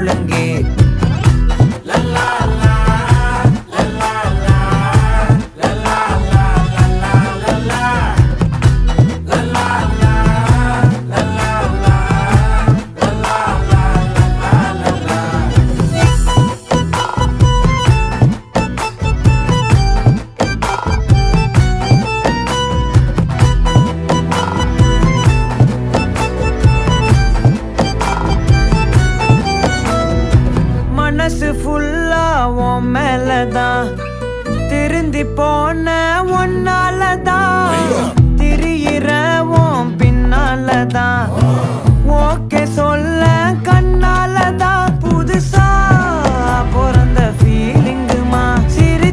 ஒழுங்கே மனசு ஃபுல்லா உன் மேலதான் திருந்தி போன ஒன்னாலதான் திரியிற உன் பின்னாலதான் ஓகே சொல்ல கண்ணாலதான்